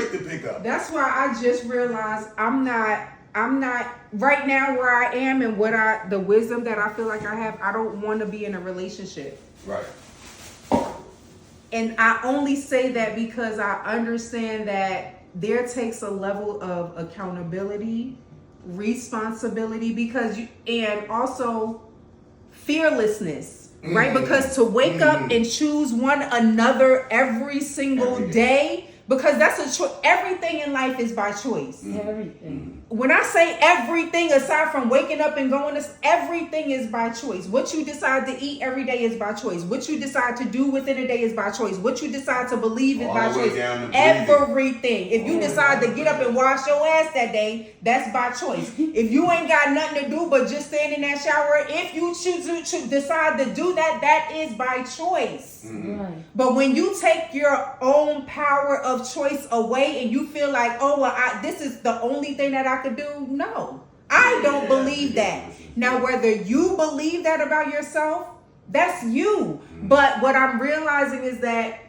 to pick up. That's why I just realized I'm not right now where I am and the wisdom that I feel like I have. I don't want to be in a relationship. Right. And I only say that because I understand that there takes a level of accountability, responsibility, and also fearlessness, right? Because to wake up and choose one another every single day, because that's a choice. Everything in life is by choice. Everything. When I say everything, aside from waking up and going to, everything is by choice. What you decide to eat every day is by choice. What you decide to do within a day is by choice. What you decide to believe is by choice. Everything. If you decide to get up and wash your ass that day, that's by choice. If you ain't got nothing to do but just stand in that shower, if you choose to decide to do that, that is by choice. Right. But when you take your own power of choice away and you feel like, oh, well, this is the only thing that I could do, no. I don't believe that. Now, whether you believe that about yourself, that's you. But what I'm realizing is that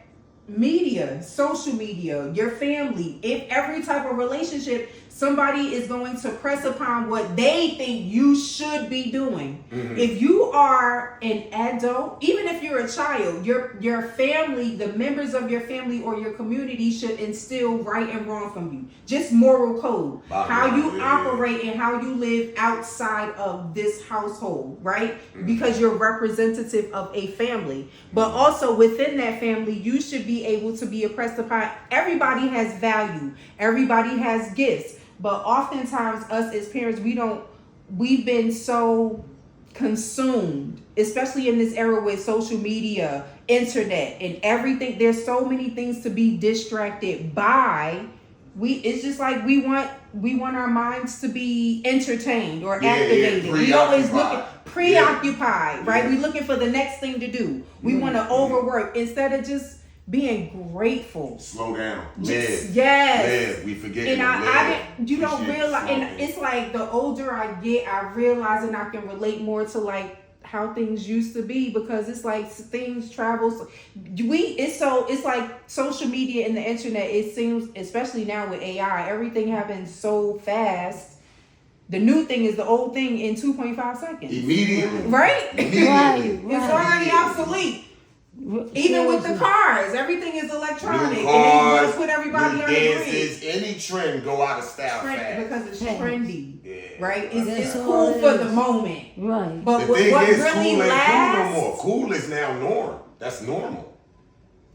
media, social media, your family, if every type of relationship, somebody is going to press upon what they think you should be doing. If you are an adult, even if you're a child, your family, the members of your family or your community should instill right and wrong from you. Just moral code. How you operate and how you live outside of this household, right? Because you're representative of a family. But also within that family, you should be able to be oppressed upon. Everybody has value. Everybody has gifts. But oftentimes us as parents, we've been so consumed, especially in this era with social media, internet, and everything. There's so many things to be distracted by. It's just like we want our minds to be entertained or activated. We always preoccupied, right? We looking for the next thing to do. We want to overwork instead of just being grateful. Slow down. Yes. Live. We forget. And you don't realize, and it's like the older I get, I realize and I can relate more to like how things used to be, because it's like things travel. It's like social media and the internet. It seems, especially now with AI, everything happens so fast. The new thing is the old thing in 2.5 seconds. Immediately. Right? Right. It's already obsolete. Even with the cars, everything is electronic. New cars, and they put everybody on dances, any trend go out of style fast. Because it's trendy, right? That's It's cool for the moment, right? But the thing what is, really cool ain't lasts? cool no more. Cool is now norm. That's normal.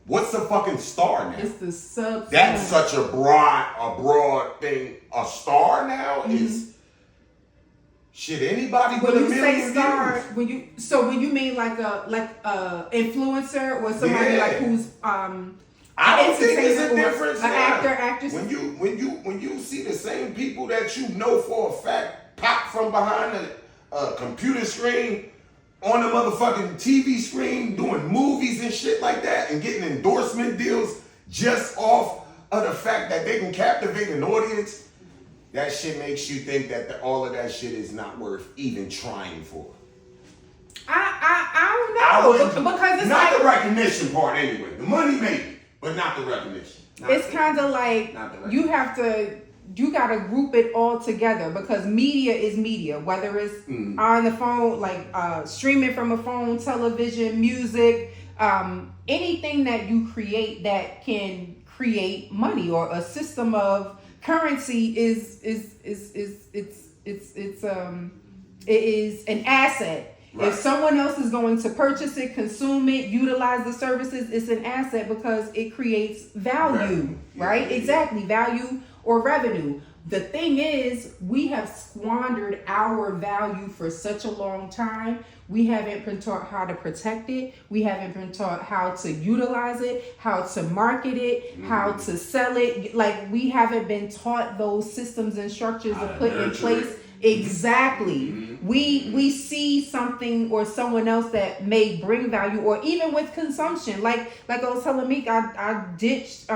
What's a fucking star now? It's the sub. That's such a broad thing. A star now is. Shit, anybody with a million views. When you mean like a influencer or somebody like who's I don't think there's a difference. An actor, actress. When you see the same people that you know for a fact pop from behind a computer screen on the motherfucking TV screen doing movies and shit like that and getting endorsement deals just off of the fact that they can captivate an audience. That shit makes you think that all of that shit is not worth even trying for. I don't know, because it's not like the recognition part anyway. The money maybe, but not the recognition. It's kind of like you gotta group it all together, because media is media, whether it's on the phone, like streaming from a phone, television, music, anything that you create that can create money or a system of currency it is an asset. Right. If someone else is going to purchase it, consume it, utilize the services, it's an asset because it creates value, right? Yeah. Exactly, value or revenue. The thing is, we have squandered our value for such a long time. We haven't been taught how to protect it. We haven't been taught how to utilize it, how to market it, how to sell it. Like, we haven't been taught those systems and structures to put in place. Exactly. We see something or someone else that may bring value, or even with consumption. Like I was telling Meek, I ditched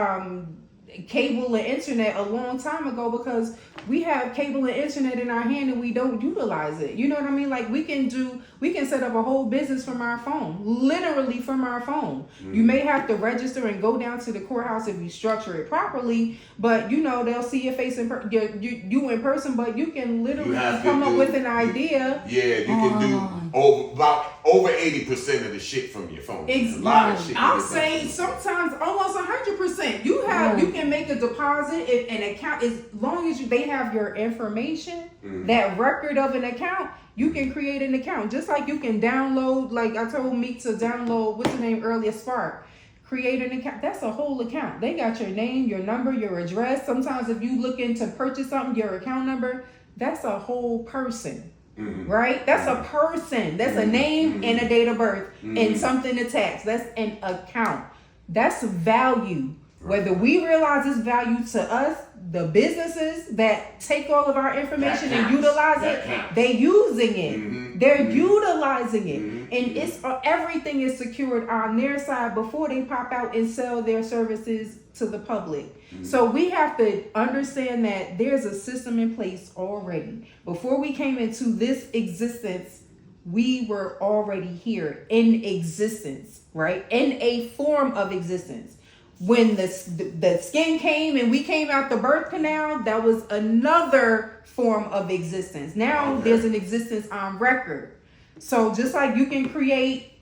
cable and internet a long time ago because we have cable and internet in our hand and we don't utilize it. You know what I mean? Like we can set up a whole business from our phone, literally from our phone. You may have to register and go down to the courthouse if you structure it properly, but you know they'll see your face you in person, but you can literally come up with an idea. Yeah, you can do over 80% of the shit from your phone. Exactly. A lot of shit. I'll say sometimes almost 100%. You can make a deposit if an account, as long as they have your information, that record of an account, you can create an account. Just like you can download, like I told Meek to download, what's the name earlier, Spark. Create an account. That's a whole account. They got your name, your number, your address. Sometimes if you looking to purchase something, your account number, that's a whole person. Right? That's a person. That's a name and a date of birth and something attached. That's an account. That's value. Whether we realize it's value to us, the businesses that take all of our information and utilize it, they're using it. They're utilizing it. And it's everything is secured on their side before they pop out and sell their services to the public. So we have to understand that there's a system in place already. Before we came into this existence, we were already here in existence, right? In a form of existence. When the skin came and we came out the birth canal, that was another form of existence. Now there's an existence on record. So just like you can create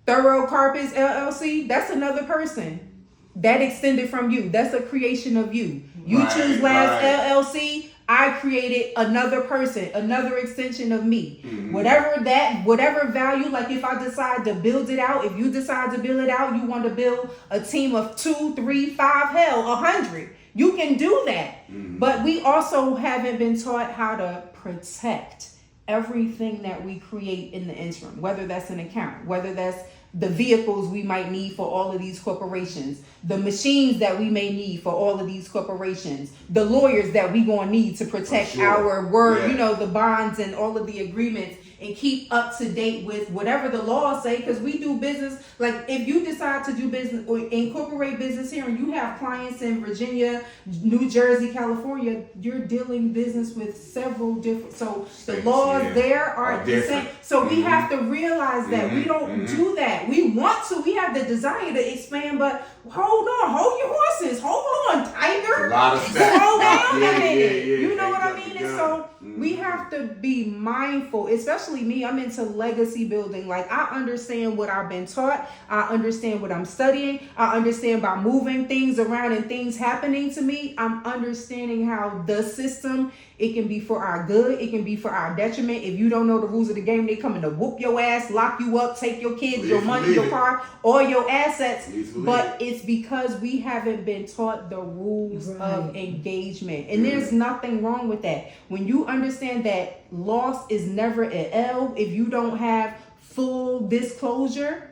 Thorough Carpets LLC, that's another person. That extended from you. That's a creation of you. You choose Labs LLC. I created another person, another extension of me. Whatever value, like if I decide to build it out, if you decide to build it out, you want to build a team of 2, 3, 5, hell, 100. You can do that. But we also haven't been taught how to protect everything that we create in the interim, whether that's an account, whether that's the vehicles we might need for all of these corporations, the machines that we may need for all of these corporations, the lawyers that we gonna need to protect our word, you know, the bonds and all of the agreements, and keep up to date with whatever the laws say, because we do business. Like if you decide to do business or incorporate business here and you have clients in Virginia, New Jersey, California, you're dealing business with several different, so the laws there are the same. So we have to realize that we don't do that. We want to, we have the desire to expand, but hold on, hold your horses, hold on, tiger. A lot of Slow down a minute. You know what I mean? And so we have to be mindful, especially me. I'm into legacy building. Like I understand what I've been taught. I understand what I'm studying. I understand by moving things around and things happening to me. I'm understanding how the system, it can be for our good. It can be for our detriment. If you don't know the rules of the game, they coming to whoop your ass, lock you up, take your kids, your money, your car, all your assets. But it's because we haven't been taught the rules of engagement. And there's nothing wrong with that. When you understand that loss is never an L if you don't have full disclosure.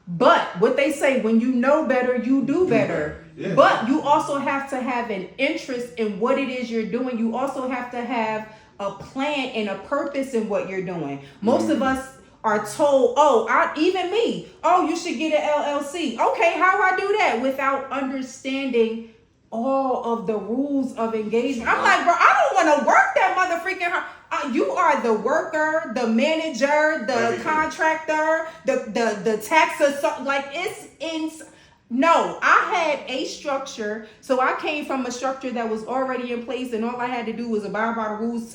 But what they say, when you know better, you do better. Yeah. But you also have to have an interest in what it is you're doing. You also have to have a plan and a purpose in what you're doing. Most of us are told, even me, you should get an LLC. Okay, how I do that without understanding all of the rules of engagement? I'm like, bro, I don't want to work that motherfucking hard. You are the worker, the manager, the contractor, the tax assessor. Like no, I had a structure. So I came from a structure that was already in place, and all I had to do was abide by the rules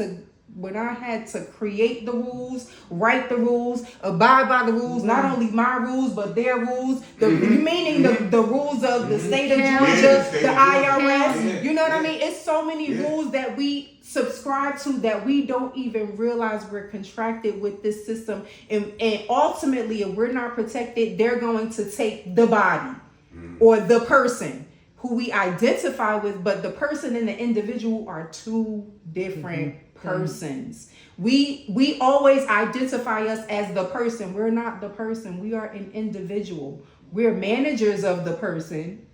when I had to create the rules, write the rules, abide by the rules, not only my rules, but their rules, meaning the rules of the state of Georgia, the IRS, you know what I mean? It's so many rules that we subscribe to that we don't even realize we're contracted with this system. And ultimately, if we're not protected, they're going to take the body or the person who we identify with, but the person and the individual are two different persons. We always identify us as the person. We're not the person. We are an individual. We're managers of the person,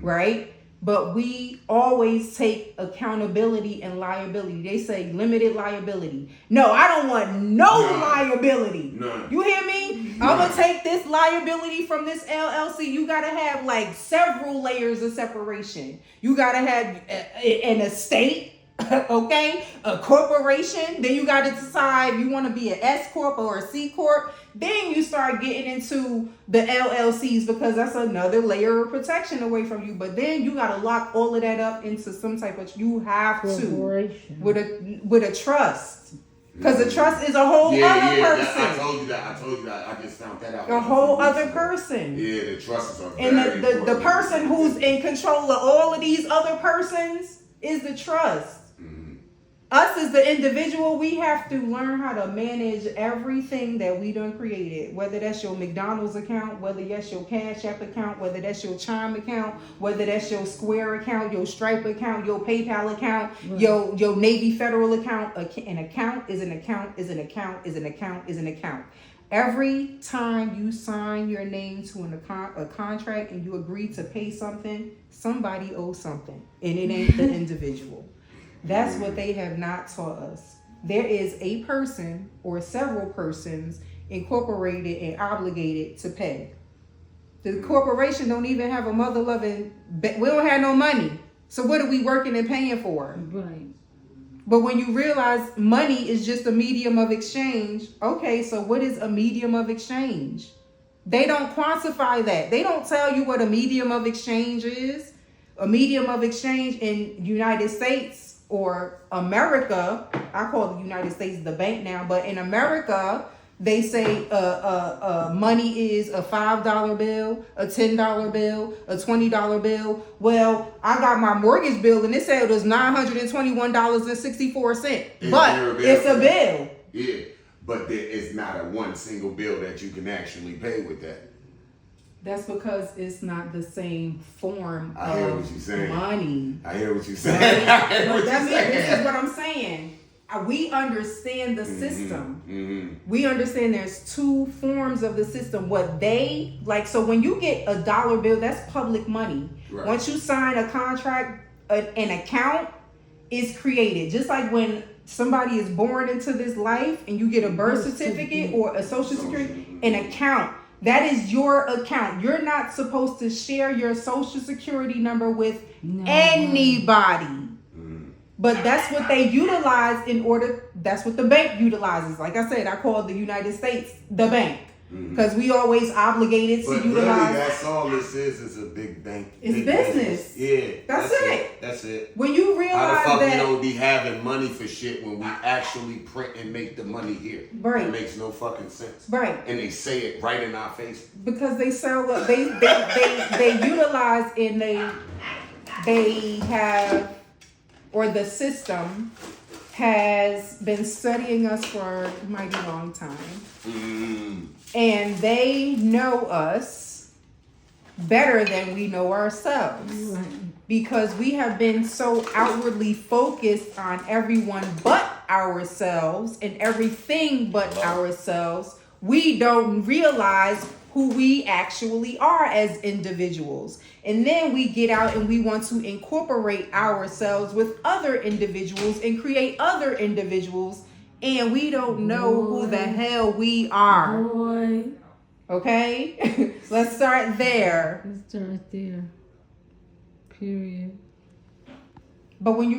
right? But we always take accountability and liability. They say limited liability. No, I don't want no liability. No. You hear me? I'm gonna take this liability from this LLC. You gotta have like several layers of separation. You gotta have an estate, okay, a corporation. Then you gotta decide if you want to be an S corp or a C corp. Then you start getting into the LLCs because that's another layer of protection away from you. But then you gotta lock all of that up into some type of. You have to with a trust. Because the trust is a whole other person. I told you that. I just found that out. A whole other person. Yeah, the trusts are very And the person who's in control of all of these other persons is the trust. Mm-hmm. Us as the individual, we have to learn how to manage everything that we done created. Whether that's your McDonald's account, whether that's your Cash App account, whether that's your Chime account, whether that's your Square account, your Stripe account, your PayPal account, right. your Navy Federal account. An account is an account is an account is an account is an account. Every time you sign your name to a contract and you agree to pay something, somebody owes something. And it ain't the individual. That's what they have not taught us. There is a person or several persons incorporated and obligated to pay. The corporation don't even have a mother loving. We don't have no money. So what are we working and paying for? Right. But when you realize money is just a medium of exchange, okay, so what is a medium of exchange? They don't quantify that. They don't tell you what a medium of exchange is. A medium of exchange in United States or America, I call the United States the bank now, but in America, they say money is a $5 bill, a $10 bill, a $20 bill. Well, I got my mortgage bill and it said it was $921.64. But it's a bill. Yeah, but there is not a one single bill that you can actually pay with that. That's because it's not the same form I hear what of you're saying. money. I hear what you're saying. This is what I'm saying. We understand the system. Mm-hmm. We understand there's two forms of the system. What they like, so when you get a dollar bill, that's public money. Right. Once you sign a contract, an account is created. Just like when somebody is born into this life and you get a birth certificate or a social security, an account. That is your account. You're not supposed to share your social security number with anybody. But that's what they utilize that's what the bank utilizes. Like I said, I call the United States the bank. Because we always obligated to utilize. Really, that's all this is a big bank. It's big business. Yeah. That's it. That's it. When you realize how the fuck that we don't be having money for shit when we actually print and make the money here. Right. It makes no fucking sense. Right. And they say it right in our face. Because they sell they utilize and they have, or the system has been studying us for a mighty long time. And they know us better than we know ourselves. Right. Because we have been so outwardly focused on everyone but ourselves and everything but ourselves, we don't realize who we actually are as individuals. And then we get out and we want to incorporate ourselves with other individuals and create other individuals, and we don't know who the hell we are. Boy. Okay? Let's start there. Period. But when you